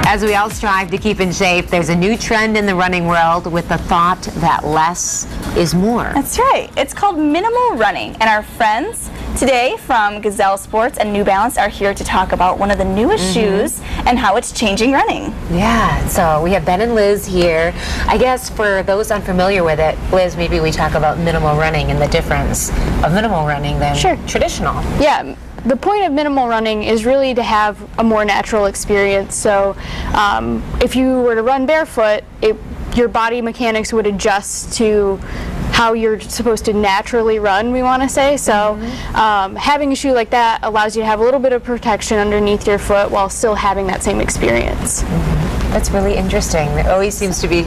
As we all strive to keep in shape, there's a new trend in the running world with the thought that less is more. That's right. It's called minimal running, and our friends today from Gazelle Sports and New Balance are here to talk about one of the newest shoes and how it's changing running. Yeah, so we have Ben and Liz here. I guess for those unfamiliar with it, Liz, maybe we talk about minimal running and the difference of minimal running than traditional. Yeah. The point of minimal running is really to have a more natural experience. So if you were to run barefoot, your body mechanics would adjust to how you're supposed to naturally run, we want to say. So having a shoe like that allows you to have a little bit of protection underneath your foot while still having that same experience. That's really interesting. There always seems to be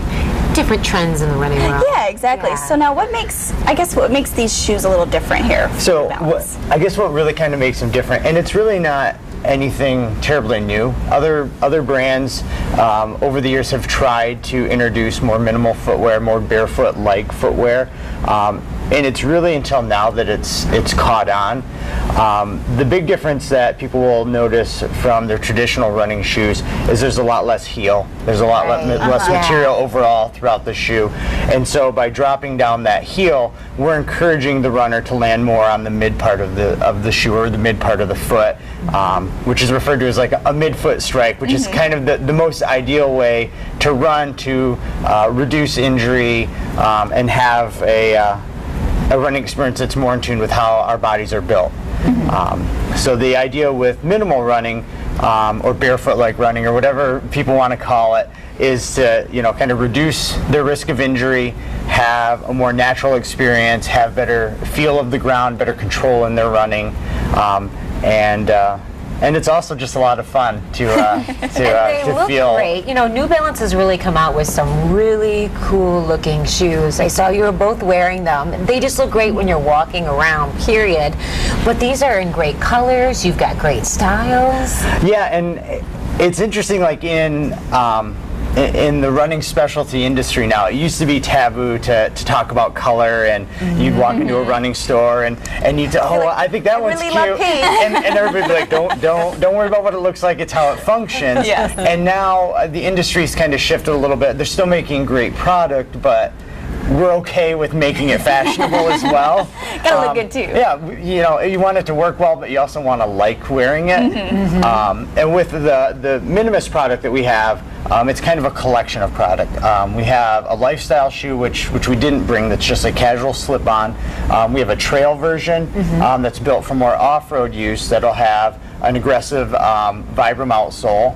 different trends in the running world. Yeah, exactly. So now what makes these shoes a little different here? So I guess what really kind of makes them different, and it's really not anything terribly new. Other brands over the years have tried to introduce more minimal footwear, more barefoot-like footwear, and it's really until now that it's caught on. The big difference that people will notice from their traditional running shoes is there's a lot less heel. There's a lot less material overall throughout the shoe, and so by dropping down that heel, we're encouraging the runner to land more on the mid part of the shoe, or the mid part of the foot, which is referred to as like a midfoot strike, which is kind of the most ideal way to run to reduce injury and have a running experience that's more in tune with how our bodies are built. So the idea with minimal running, or barefoot-like running, or whatever people want to call it, is to kind of reduce their risk of injury, have a more natural experience, have better feel of the ground, better control in their running, and it's also just a lot of fun to look feel great. New Balance has really come out with some really cool looking shoes. I saw you were both wearing them. They just look great when you're walking around, period. But these are in great colors. You've got great styles. Yeah, and it's interesting, like in the running specialty industry now, it used to be taboo to talk about color, and you'd walk into a running store and you'd say, oh, I think that one's really cute, love pink. and everybody'd be like, don't worry about what it looks like, it's how it functions. Yes. And now the industry's kind of shifted a little bit. They're still making great product, but we're okay with making it fashionable as well. Gotta look good too. Yeah, you want it to work well, but you also want to like wearing it. And with the Minimus product that we have, it's kind of a collection of product. We have a lifestyle shoe, which we didn't bring, that's just a casual slip-on. We have a trail version that's built for more off-road use, that'll have an aggressive Vibram outsole,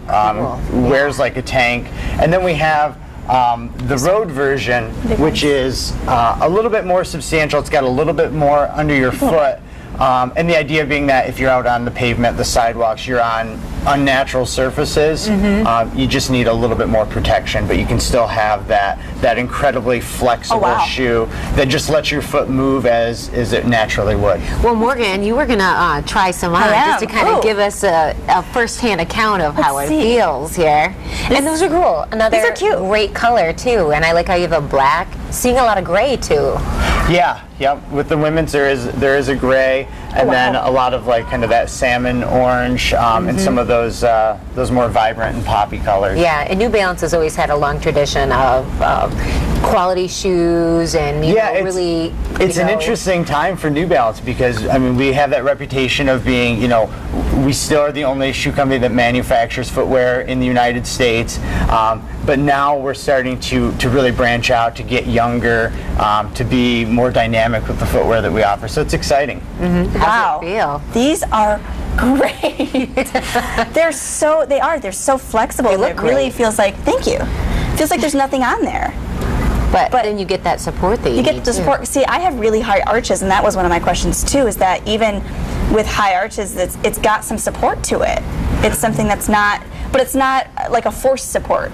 wears like a tank. And then we have the road version, which is a little bit more substantial. It's got a little bit more under your foot. And the idea being that if you're out on the pavement, the sidewalks, you're on unnatural surfaces, you just need a little bit more protection, but you can still have that incredibly flexible shoe that just lets your foot move as it naturally would. Well, Morgan, you were going to try some on just to kind of give us a first-hand account of how it feels here. And those are cool. Another great color, too. And I like how you have a black. Seeing a lot of gray, too. Yeah, yep. With the women's, there is a gray, and then a lot of like kind of that salmon orange, and some of those more vibrant and poppy colors. Yeah, and New Balance has always had a long tradition of quality shoes, and really. It's an interesting time for New Balance because I mean we have that reputation of being, we still are the only shoe company that manufactures footwear in the United States. But now we're starting to really branch out, to get younger, to be more dynamic with the footwear that we offer. So it's exciting. Wow. How's it feel? These are great. They're so flexible. It really feels like, thank you. Feels like there's nothing on there. But then you get that support that you get the support. See, I have really high arches, and that was one of my questions too, is that even with high arches, it's got some support to it. It's something that's not, but it's not like a forced support.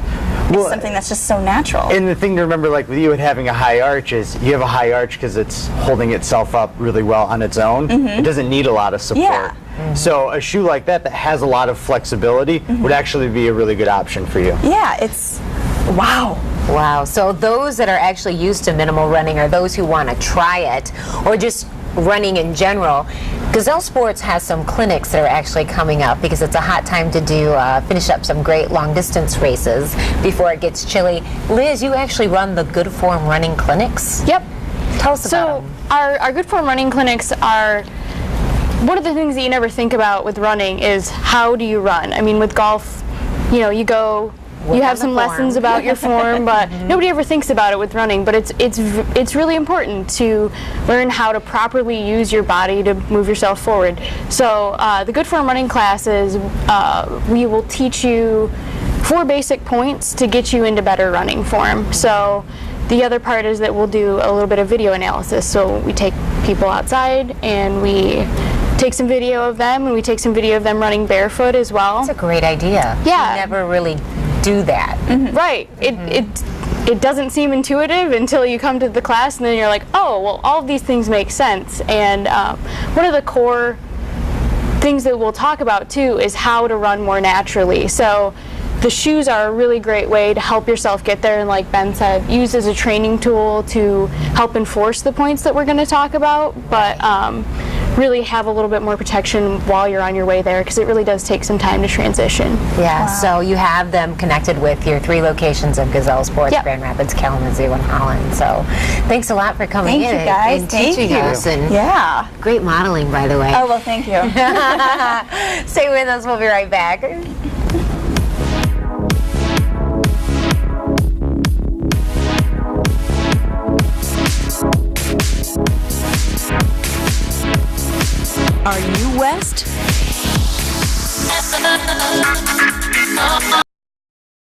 It's something that's just so natural. And the thing to remember, like with you and having a high arch, is you have a high arch because it's holding itself up really well on its own. It doesn't need a lot of support. Yeah. So a shoe like that has a lot of flexibility would actually be a really good option for you. Yeah, it's wow. Wow. So those that are actually used to minimal running are those who want to try it, or just running in general. Gazelle Sports has some clinics that are actually coming up because it's a hot time to do finish up some great long distance races before it gets chilly. Liz, you actually run the Good Form running clinics. Yep. Tell us about So them. our Good Form running clinics are one of the things that you never think about with running is how do you run? I mean, with golf, you know, you go, Work you on have the some form. lessons about your form, but nobody ever thinks about it with running. But it's really important to learn how to properly use your body to move yourself forward. So the Good Form running classes, we will teach you 4 basic points to get you into better running form. So the other part is that we'll do a little bit of video analysis. So we take people outside and we take some video of them, and we take some video of them running barefoot as well. That's a great idea. Yeah. You never really do that. Right. It doesn't seem intuitive until you come to the class, and then you're like, oh, well, all of these things make sense. And one of the core things that we'll talk about too is how to run more naturally. So the shoes are a really great way to help yourself get there, and like Ben said, used as a training tool to help enforce the points that we're going to talk about, but really have a little bit more protection while you're on your way there, because it really does take some time to transition. Yeah, so you have them connected with your 3 locations of Gazelle Sports, Yep. Grand Rapids, Kalamazoo, and Holland. So thanks a lot for coming Thank in you, guys. and Thank teaching you. us. And Yeah. great modeling, by the way. Oh, well, thank you. Stay with us. We'll be right back. Are you West?